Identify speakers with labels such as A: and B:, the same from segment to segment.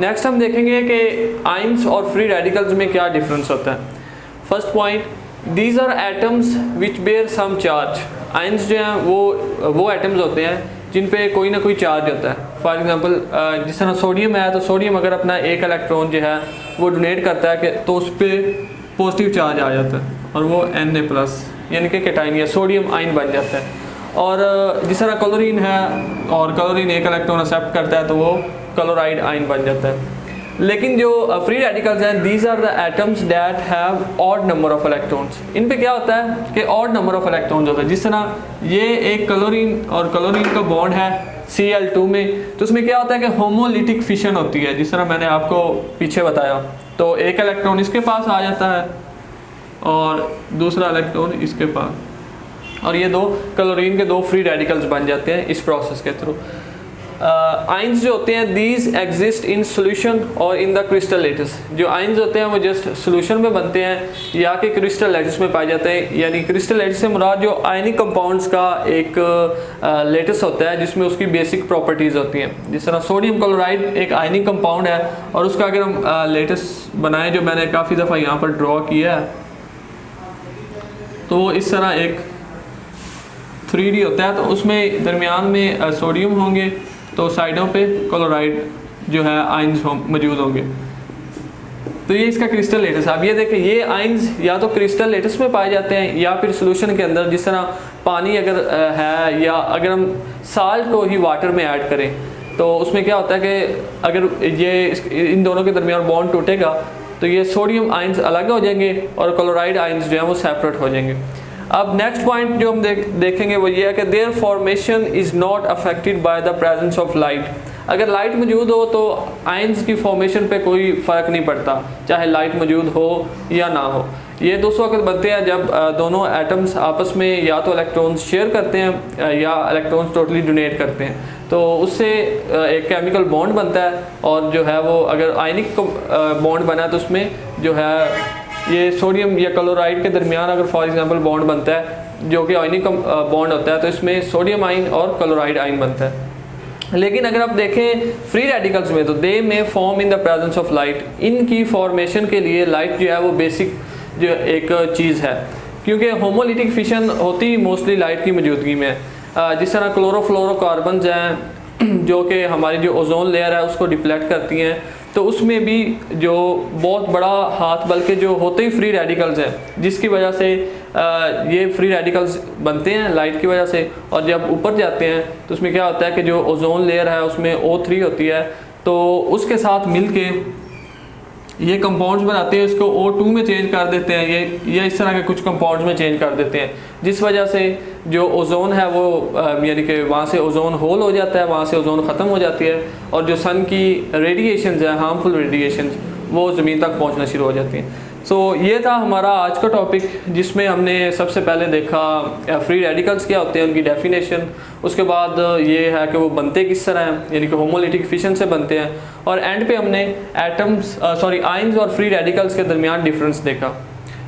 A: Next हम देखेंगे कि आयंस और फ्री रेडिकल्स में क्या डिफरेंस होता है। First point, these are atoms which bear some charge. Ions जो हैं वो एटम्स होते हैं जिन पे कोई ना कोई चार्ज होता है। फॉर एग्जांपल जिस तरह सोडियम है, तो सोडियम अगर अपना एक इलेक्ट्रॉन जो है वो डोनेट करता है कि तो उस पर पॉजिटिव चार्ज आ जाता है और वो Na+ यानी कि कैटायन या सोडियम आयन बन जाता है। और जिस तरह क्लोरीन है और क्लोरीन एक इलेक्ट्रॉन एक्सेप्ट करता है तो वो क्लोराइड आयन बन जाता है। लेकिन जो फ्री रेडिकल्स हैं, these are the atoms that have odd number of electrons. इन पे क्या होता है कि ऑड नंबर ऑफ इलेक्ट्रॉन्स होता है। जिस तरह ये एक क्लोरीन और क्लोरीन का बॉन्ड है Cl2 में, तो उसमें क्या होता है कि होमोलिटिक फिशन होती है, जिस तरह मैंने आपको पीछे बताया। तो एक इलेक्ट्रॉन इसके पास आ जाता है और दूसरा इलेक्ट्रॉन इसके पास, और ये दो क्लोरीन के दो फ्री रेडिकल्स बन जाते हैं इस प्रोसेस के थ्रू। आयंस जो होते हैं, दीज एग्जिस्ट इन सोल्यूशन और इन द क्रिस्टल लेटिस। जो आयंस होते हैं वो जस्ट सोल्यूशन में बनते हैं या कि क्रिस्टल लेटिस में पाए जाते हैं। यानी क्रिस्टल लेटिस से मुराद जो आयनिक कंपाउंड्स का एक लेटिस होता है जिसमें उसकी बेसिक प्रॉपर्टीज़ होती हैं। जिस तरह सोडियम क्लोराइड एक आयनिक कंपाउंड है और उसका अगर हम लेटिस बनाएं, जो मैंने काफ़ी दफ़ा यहाँ पर ड्रॉ किया है, तो वो इस तरह एक 3D होता है। तो उसमें दरमियान में सोडियम होंगे, तो साइडों पे क्लोराइड जो है आयंस मौजूद होंगे। तो ये इसका क्रिस्टल लेटिस। अब ये देखें, ये आयंस या तो क्रिस्टल लेटिस में पाए जाते हैं या फिर सोल्यूशन के अंदर। जिस तरह पानी अगर है या अगर हम साल्ट को ही वाटर में ऐड करें, तो उसमें क्या होता है कि अगर ये इन दोनों के दरमियान बॉन्ड टूटेगा तो ये सोडियम आयंस अलग हो जाएंगे और क्लोराइड आयंस जो है वो सेपरेट हो जाएंगे। अब नेक्स्ट पॉइंट जो हम देखेंगे वो ये है कि there formation is not affected by the presence of light. अगर लाइट मौजूद हो तो आयंस की फॉर्मेशन पे कोई फ़र्क नहीं पड़ता, चाहे लाइट मौजूद हो या ना हो। ये दोस्तों वक्त बनते हैं जब दोनों एटम्स आपस में या तो इलेक्ट्रॉन्स शेयर करते हैं या इलेक्ट्रॉन्स टोटली डोनेट करते हैं, तो उससे एक केमिकल बॉन्ड बनता है। और जो है वो अगर आयनिक बॉन्ड बना तो उसमें जो है ये सोडियम या क्लोराइड के दरमियान अगर फॉर एग्जांपल बॉन्ड बनता है जो कि आयनिक बॉन्ड होता है, तो इसमें सोडियम आयन और क्लोराइड आयन बनता है। लेकिन अगर आप देखें फ्री रेडिकल्स में, तो दे में form in the presence of light. इनकी फॉर्मेशन के लिए लाइट जो है वो बेसिक जो एक चीज़ है, क्योंकि होमोलिटिक फिशन होती मोस्टली लाइट की मौजूदगी में। जिस तरह क्लोरोफ्लोरोकार्बन्स हैं जो कि हमारी जो ओजोन लेयर है उसको डिप्लेक्ट करती हैं, तो उसमें भी जो बहुत बड़ा हाथ बल्कि जो होते ही फ्री रेडिकल्स हैं, जिसकी वजह से ये फ्री रेडिकल्स बनते हैं लाइट की वजह से। और जब ऊपर जाते हैं तो उसमें क्या होता है कि जो ओजोन लेयर है उसमें O3 होती है, तो उसके साथ मिलके ये कंपाउंड्स बनाते हैं, इसको O2 में चेंज कर देते हैं, ये इस तरह के कुछ कंपाउंड्स में चेंज कर देते हैं, जिस वजह से जो ओजोन है वो यानी कि वहाँ से ओजोन होल हो जाता है, वहाँ से ओजोन ख़त्म हो जाती है और जो सन की रेडिएशंस हैं, हार्मफुल रेडिएशंस, वो ज़मीन तक पहुँचना शुरू हो जाती हैं। सो ये था हमारा आज का टॉपिक, जिसमें हमने सबसे पहले देखा फ्री रेडिकल्स क्या होते हैं, उनकी डेफिनेशन। उसके बाद ये है कि वो बनते किस तरह हैं, यानी कि होमोलिटिक फिशन से बनते हैं। और एंड पे हमने आयंस और फ्री रेडिकल्स के दरमियान डिफरेंस देखा।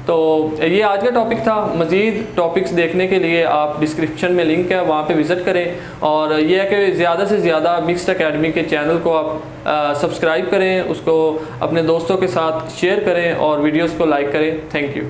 A: तो ये आज का टॉपिक था। मज़ीद टॉपिक्स देखने के लिए आप डिस्क्रिप्शन में लिंक है, वहाँ पे विज़िट करें। और ये है कि ज़्यादा से ज़्यादा मिक्स्ड एकेडमी के चैनल को आप सब्सक्राइब करें, उसको अपने दोस्तों के साथ शेयर करें और वीडियोस को लाइक करें। Thank you.